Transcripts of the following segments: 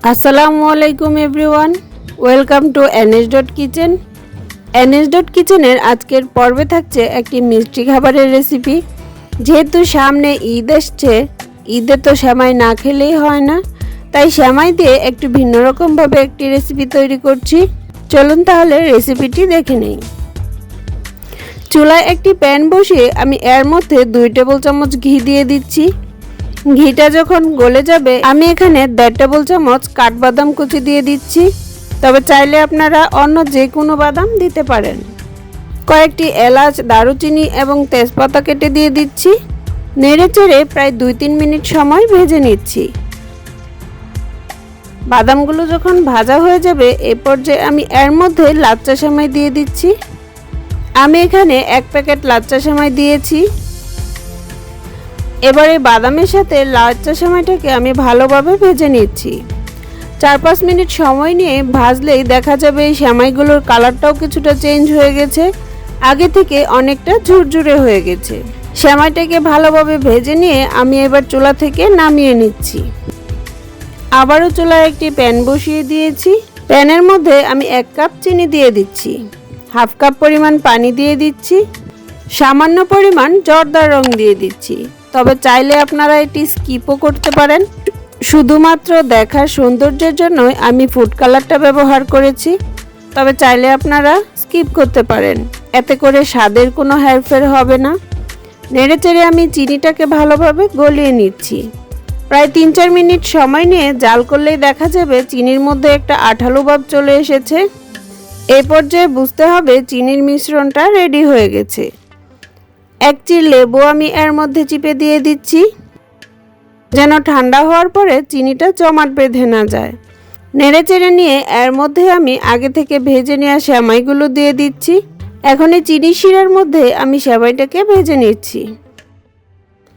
আসসালামু আলাইকুম everyone, welcome to NS.Kitchen। NS.Kitchen-এর আজকের পর্বে থাকছে একটি মিষ্টি খাবারের রেসিপি। যেহেতু সামনে ঈদ আসছে, ঈদে তো সেমাই না খেলেই হয় না, তাই সেমাই দিয়ে একটু ভিন্ন রকমভাবে একটি রেসিপি তৈরি করছি। চলুন তাহলে রেসিপিটি দেখে নেই। চুলায় একটি প্যান বসিয়ে আমি এর মধ্যে 2 টেবিল চামচ ঘি দিয়ে দিচ্ছি। ঘিটা যখন গলে যাবে আমি এখানে 1.5 টেবিল চামচ কাঠবাদাম কুচি দিয়ে দিচ্ছি, তবে চাইলে আপনারা অন্য যে কোনো বাদাম দিতে পারেন। কয়েকটি এলাচ, দারুচিনি এবং তেজপাতা কেটে দিয়ে দিচ্ছি। নেড়েচেড়ে প্রায় 2-3 মিনিট সময় ভেজে নিচ্ছি। বাদামগুলো যখন ভাজা হয়ে যাবে এ পর্যায়ে আমি এর মধ্যে লাচ্চা সেমাই দিয়ে দিচ্ছি। আমি এখানে 1 প্যাকেট লাচ্চা সেমাই দিয়েছি। এবারে বাদামের সাথে লাচ্চা সেমাইটাকে আমি ভালোভাবে ভেজে নিচ্ছি। 4-5 মিনিট সময় নিয়ে ভাজলেই দেখা যাবে এই সেমাইগুলোর কালারটাও কিছুটা চেঞ্জ হয়ে গেছে, আগে থেকে অনেকটা ঝুরঝুরে হয়ে গেছে। সেমাইটাকে ভালোভাবে ভেজে নিয়ে আমি এবার চুলা থেকে নামিয়ে নিচ্ছি। আবারও চুলায় একটি প্যান বসিয়ে দিয়েছি। প্যানের মধ্যে আমি 1 কাপ চিনি দিয়ে দিচ্ছি, 1/2 কাপ পরিমাণ পানি দিয়ে দিচ্ছি, সামান্য পরিমাণ জর্দার রং দিয়ে দিচ্ছি। তবে চাইলে আপনারা এটি স্কিপও করতে পারেন। শুধুমাত্র দেখার সৌন্দর্যের জন্যই আমি ফুড কালারটা ব্যবহার করেছি, তবে চাইলে আপনারা স্কিপ করতে পারেন, এতে করে স্বাদের কোনো হেরফের হবে না। নেড়েচেড়ে আমি চিনিটাকে ভালোভাবে গলিয়ে নিচ্ছি। প্রায় 3-4 মিনিট সময় নিয়ে জাল করলেই দেখা যাবে চিনির মধ্যে একটা আঠালো ভাব চলে এসেছে। এই পর্যায়ে বুঝতে হবে চিনির মিশ্রণটা রেডি হয়ে গেছে। 1 চির লেবু আমি এর মধ্যে চিপে দিয়ে দিচ্ছি, যেন ঠান্ডা হওয়ার পরে চিনিটা জমাট বেঁধে না যায়। নেড়েচেড়ে নিয়ে এর মধ্যে আমি আগে থেকে ভেজে নেওয়া সেমাইগুলো দিয়ে দিচ্ছি। এখন এই চিনি শিরার মধ্যে আমি সেমাইটাকে ভেজে নিচ্ছি।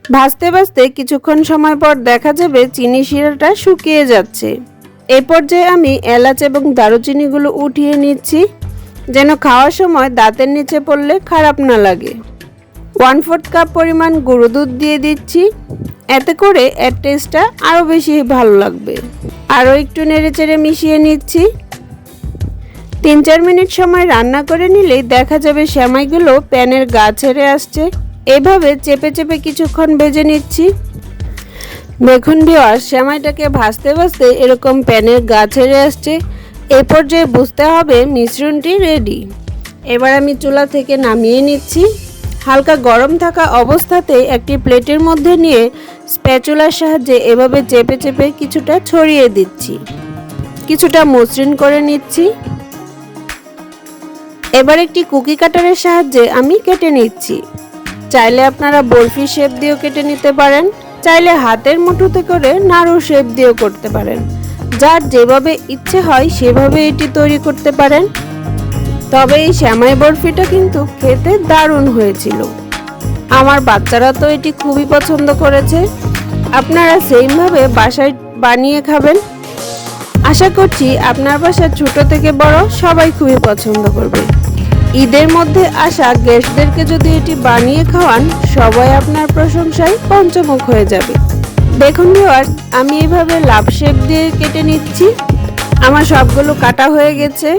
ভাজতে ভাজতে কিছুক্ষণ সময় পর দেখা যাবে চিনি শিরাটা শুকিয়ে যাচ্ছে। এই পর্যায়ে আমি এলাচ এবং দারুচিনিগুলো উঠিয়ে নিচ্ছি, যেন খাওয়ার সময় দাঁতের নিচে পড়লে খারাপ না লাগে। 1/4 কাপ পরিমাণ গুঁড়ো দুধ দিয়ে দিচ্ছি, এতে করে এর টেস্টটা আরও বেশি ভালো লাগবে। আরও একটু নেড়েচেড়ে মিশিয়ে নিচ্ছি। 3-4 মিনিট সময় রান্না করে নিলেই দেখা যাবে সেমাইগুলো প্যানের গা ছেড়ে আসছে। এভাবে চেপে চেপে কিছুক্ষণ ভেজে নিচ্ছি। দেখুন ভিউয়ার্স, সেমাইটাকে ভাজতে ভাজতে এরকম প্যানের গা ছেড়ে আসছে। এই পর্যায়ে বুঝতে হবে মিশ্রণটি রেডি। এবার আমি চুলা থেকে নামিয়ে নিচ্ছি। হালকা গরম থাকা অবস্থাতে একটি প্লেটের মধ্যে নিয়ে স্প্যাচুলার সাহায্যে এভাবে চেপে চেপে কিছুটা ছড়িয়ে দিচ্ছি, কিছুটা মসৃণ করে নিচ্ছি। এবার একটি কুকি কাটারের সাহায্যে আমি কেটে নিচ্ছি। চাইলে আপনারা বরফি শেপ দিয়েও কেটে নিতে পারেন, চাইলে হাতের মুঠোতে করে নাড়ু শেপ দিয়েও করতে পারেন। যার যেভাবে ইচ্ছে হয় সেভাবে এটি তৈরি করতে পারেন। তবে এই সেমাই বরফিটা কিন্তু খেতে দারুণ হয়েছিল। আমার বাচ্চারা তো এটি খুবই পছন্দ করেছে। আপনারা সেইভাবে বাসায় বানিয়ে খাবেন। আশা করছি আপনার বাসার ছোট থেকে বড় সবাই খুবই পছন্দ করবে। ঈদের মধ্যে আসা গেস্টদেরকে যদি এটি বানিয়ে খাওয়ান, সবাই আপনার প্রশংসায় পঞ্চমুখ হয়ে যাবে। দেখুন ভিউয়ার্স, আমি এইভাবে লাভ শেপ দিয়ে কেটে নিচ্ছি। আমার সবগুলো কাটা হয়ে গেছে।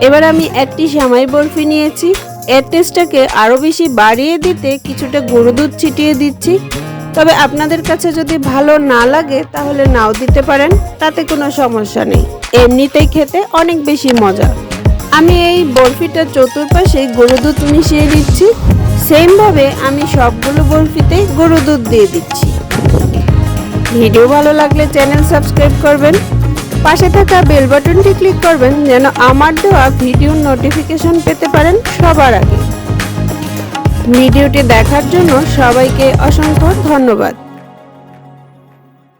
এবার আমি একটি সেমাই বরফি নিয়েছি। এর টেস্টটাকে আরও বেশি বাড়িয়ে দিতে কিছুটা গুঁড়ো দুধ ছিটিয়ে দিচ্ছি। তবে আপনাদের কাছে যদি ভালো না লাগে তাহলে নাও দিতে পারেন, তাতে কোনো সমস্যা নেই। এমনিতেই খেতে অনেক বেশি মজা। আমি এই বরফিটার চতুর্পাশে গুঁড়ো দুধ মিশিয়ে দিচ্ছি। সেমভাবে আমি সবগুলো বরফিতেই গুঁড়ো দুধ দিয়ে দিচ্ছি। ভিডিও ভালো লাগলে চ্যানেল সাবস্ক্রাইব করবেন, পাশে থাকা বেল বাটনটি ক্লিক করবেন, যেন আমার দেওয়া ভিডিওর নোটিফিকেশন পেতে পারেন সবার আগে। ভিডিওটি দেখার জন্য সবাইকে অসংখ্য ধন্যবাদ।